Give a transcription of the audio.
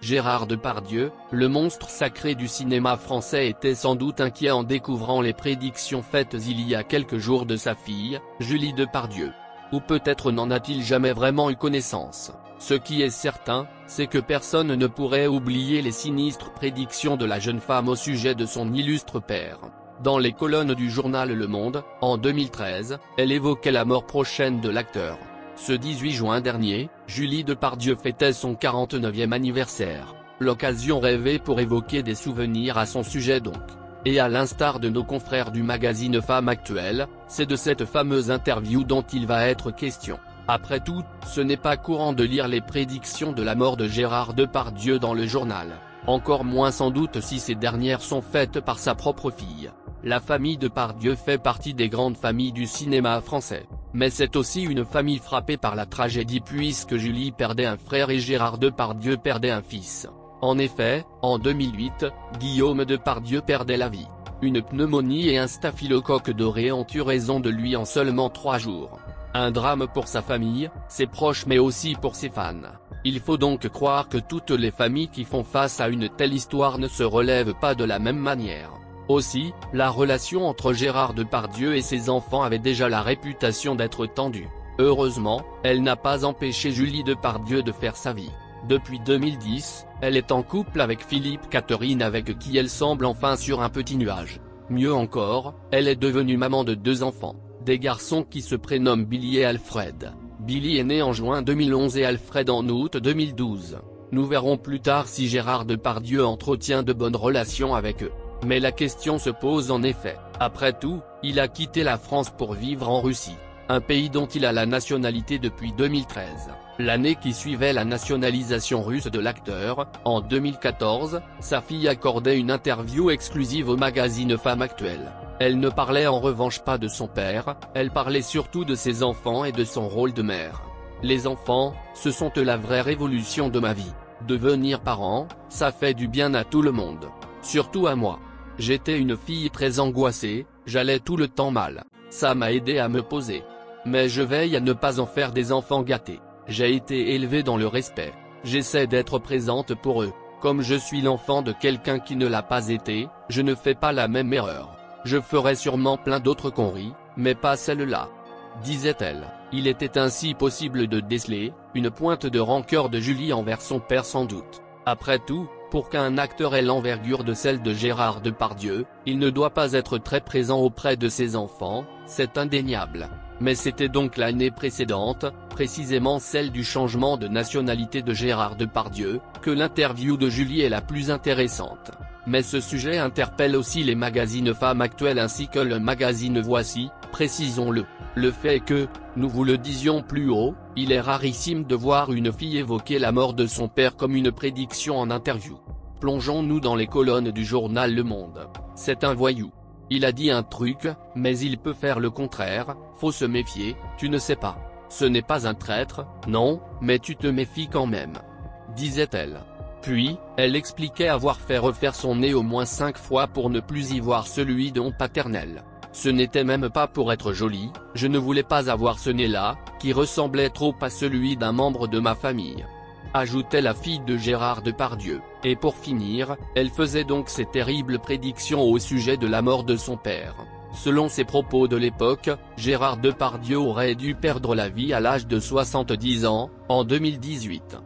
Gérard Depardieu, le monstre sacré du cinéma français, était sans doute inquiet en découvrant les prédictions faites il y a quelques jours de sa fille, Julie Depardieu. Ou peut-être n'en a-t-il jamais vraiment eu connaissance. Ce qui est certain, c'est que personne ne pourrait oublier les sinistres prédictions de la jeune femme au sujet de son illustre père. Dans les colonnes du journal Le Monde, en 2013, elle évoquait la mort prochaine de l'acteur. Ce 18 juin dernier, Julie Depardieu fêtait son 49e anniversaire. L'occasion rêvée pour évoquer des souvenirs à son sujet donc. Et à l'instar de nos confrères du magazine Femme Actuelle, c'est de cette fameuse interview dont il va être question. Après tout, ce n'est pas courant de lire les prédictions de la mort de Gérard Depardieu dans le journal. Encore moins sans doute si ces dernières sont faites par sa propre fille. La famille Depardieu fait partie des grandes familles du cinéma français. Mais c'est aussi une famille frappée par la tragédie puisque Julie perdait un frère et Gérard Depardieu perdait un fils. En effet, en 2008, Guillaume Depardieu perdait la vie. Une pneumonie et un staphylocoque doré ont eu raison de lui en seulement 3 jours. Un drame pour sa famille, ses proches mais aussi pour ses fans. Il faut donc croire que toutes les familles qui font face à une telle histoire ne se relèvent pas de la même manière. Aussi, la relation entre Gérard Depardieu et ses enfants avait déjà la réputation d'être tendue. Heureusement, elle n'a pas empêché Julie Depardieu de faire sa vie. Depuis 2010, elle est en couple avec Philippe Catherine avec qui elle semble enfin sur un petit nuage. Mieux encore, elle est devenue maman de 2 enfants, des garçons qui se prénomment Billy et Alfred. Billy est né en juin 2011 et Alfred en août 2012. Nous verrons plus tard si Gérard Depardieu entretient de bonnes relations avec eux. Mais la question se pose en effet. Après tout, il a quitté la France pour vivre en Russie, un pays dont il a la nationalité depuis 2013. L'année qui suivait la nationalisation russe de l'acteur, en 2014, sa fille accordait une interview exclusive au magazine Femme Actuelle. Elle ne parlait en revanche pas de son père, elle parlait surtout de ses enfants et de son rôle de mère. Les enfants, ce sont la vraie révolution de ma vie. Devenir parent, ça fait du bien à tout le monde. Surtout à moi. J'étais une fille très angoissée, j'allais tout le temps mal. Ça m'a aidé à me poser. Mais je veille à ne pas en faire des enfants gâtés. J'ai été élevée dans le respect. J'essaie d'être présente pour eux. Comme je suis l'enfant de quelqu'un qui ne l'a pas été, je ne fais pas la même erreur. Je ferai sûrement plein d'autres conneries, mais pas celle-là. Disait-elle. Il était ainsi possible de déceler une pointe de rancœur de Julie envers son père sans doute. Après tout, pour qu'un acteur ait l'envergure de celle de Gérard Depardieu, il ne doit pas être très présent auprès de ses enfants, c'est indéniable. Mais c'était donc l'année précédente, précisément celle du changement de nationalité de Gérard Depardieu, que l'interview de Julie est la plus intéressante. Mais ce sujet interpelle aussi les magazines Femmes Actuelles ainsi que le magazine Voici, précisons-le. Le fait est que, nous vous le disions plus haut, il est rarissime de voir une fille évoquer la mort de son père comme une prédiction en interview. Plongeons-nous dans les colonnes du journal Le Monde. C'est un voyou. Il a dit un truc, mais il peut faire le contraire, faut se méfier, tu ne sais pas. Ce n'est pas un traître, non, mais tu te méfies quand même. Disait-elle. Puis, elle expliquait avoir fait refaire son nez au moins 5 fois pour ne plus y voir celui de mon paternel. Ce n'était même pas pour être jolie, je ne voulais pas avoir ce nez-là, qui ressemblait trop à celui d'un membre de ma famille. Ajoutait la fille de Gérard Depardieu, et pour finir, elle faisait donc ces terribles prédictions au sujet de la mort de son père. Selon ses propos de l'époque, Gérard Depardieu aurait dû perdre la vie à l'âge de 70 ans, en 2018.